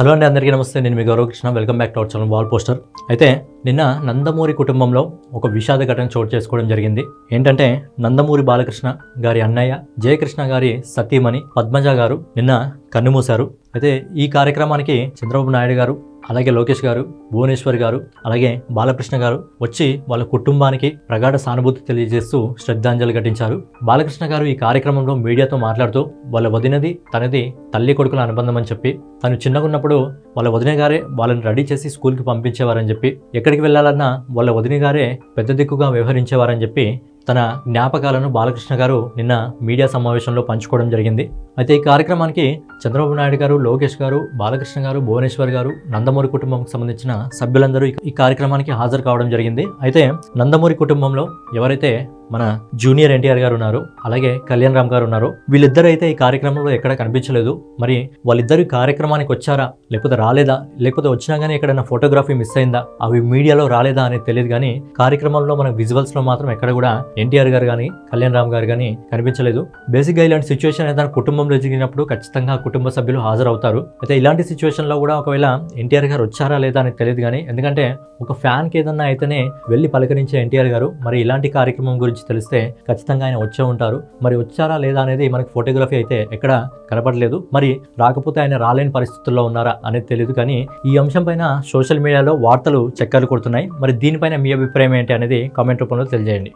Hello అండి, అందరికీ నమస్తే. నేను మీ Gauravkrishna. Welcome back to our channel wall poster. అయితే నిన్న నందమూరి కుటుంబంలో ఒక విషాద ఘటన చోటు చేసుకోవడం జరిగింది. ఏంటంటే నందమూరి బాలకృష్ణ గారి అన్నయ్య జయకృష్ణ గారి సతీమణి పద్మజ గారు నిన్న కన్నుమూశారు. అయితే ఈ కార్యక్రమానికి చంద్రబాబు నాయుడు గారు, అలాగే లోకేష్ గారు, భువనేశ్వర్ గారు, అలాగే బాలకృష్ణ గారు వచ్చి వాళ్ళ కుటుంబానికి ప్రగాఢ సానుభూతి తెలియజేస్తూ శ్రద్ధాంజలి ఘటించారు. బాలకృష్ణ గారు ఈ కార్యక్రమంలో మీడియాతో మాట్లాడుతూ వాళ్ళ వదినది తనది తల్లి కొడుకుల అనుబంధం అని చెప్పి, తను చిన్నగా ఉన్నప్పుడు వాళ్ళ వదిన గారే వాళ్ళని రెడీ చేసి స్కూల్కి పంపించేవారని చెప్పి, ఎక్కడికి వెళ్ళాలన్నా వాళ్ళ వదిన గారే పెద్ద దిక్కుగా వ్యవహరించేవారని చెప్పి తన జ్ఞాపకాలను బాలకృష్ణ గారు నిన్న మీడియా సమావేశంలో పంచుకోవడం జరిగింది. అయితే ఈ కార్యక్రమానికి చంద్రబాబు నాయుడు గారు, లోకేష్ గారు, బాలకృష్ణ గారు, భువనేశ్వర్ గారు, నందమూరి కుటుంబంకి సంబంధించిన సభ్యులందరూ ఈ కార్యక్రమానికి హాజరు కావడం జరిగింది. అయితే నందమూరి కుటుంబంలో ఎవరైతే మన జూనియర్ ఎన్టీఆర్ గారు ఉన్నారు, అలాగే కళ్యాణ్ రామ్ గారు ఉన్నారు, వీళ్ళిద్దరు అయితే ఈ కార్యక్రమంలో ఎక్కడ కనిపించలేదు. మరి వాళ్ళిద్దరు ఈ కార్యక్రమానికి వచ్చారా, లేకపోతే రాలేదా, లేకపోతే వచ్చినా కానీ ఎక్కడైనా ఫోటోగ్రఫీ మిస్ అయిందా, అవి మీడియాలో రాలేదా అనేది తెలియదు. కానీ కార్యక్రమంలో మన విజువల్స్ లో మాత్రం ఎక్కడ కూడా ఎన్టీఆర్ గారు కానీ కళ్యాణ్ రామ్ గారు కానీ కనిపించలేదు. బేసిక్గా ఇలాంటి సిచ్యువేషన్ ఏదైనా కుటుంబంలో జరిగినప్పుడు ఖచ్చితంగా కుటుంబ సభ్యులు హాజరవుతారు. అయితే ఇలాంటి సిచ్యువేషన్ లో కూడా ఒకవేళ ఎన్టీఆర్ గారు వచ్చారా లేదా అనేది తెలియదు. కానీ ఎందుకంటే ఒక ఫ్యాన్ కి ఏదన్నా అయితేనే వెళ్ళి పలకరించే ఎన్టీఆర్ గారు మరి ఇలాంటి కార్యక్రమం గురించి తెలిస్తే ఖచ్చితంగా ఆయన వచ్చే ఉంటారు. మరి వచ్చారా లేదా అనేది మనకు ఫోటోగ్రఫీ అయితే ఎక్కడ కనపడలేదు. మరి రాకపోతే ఆయన రాలేని పరిస్థితుల్లో ఉన్నారా అనేది తెలియదు. కానీ ఈ అంశం పైన సోషల్ మీడియాలో వార్తలు చక్కర్లు కొడుతున్నాయి. మరి దీనిపైన మీ అభిప్రాయం ఏంటి అనేది కామెంట్ రూపంలో తెలియజేయండి.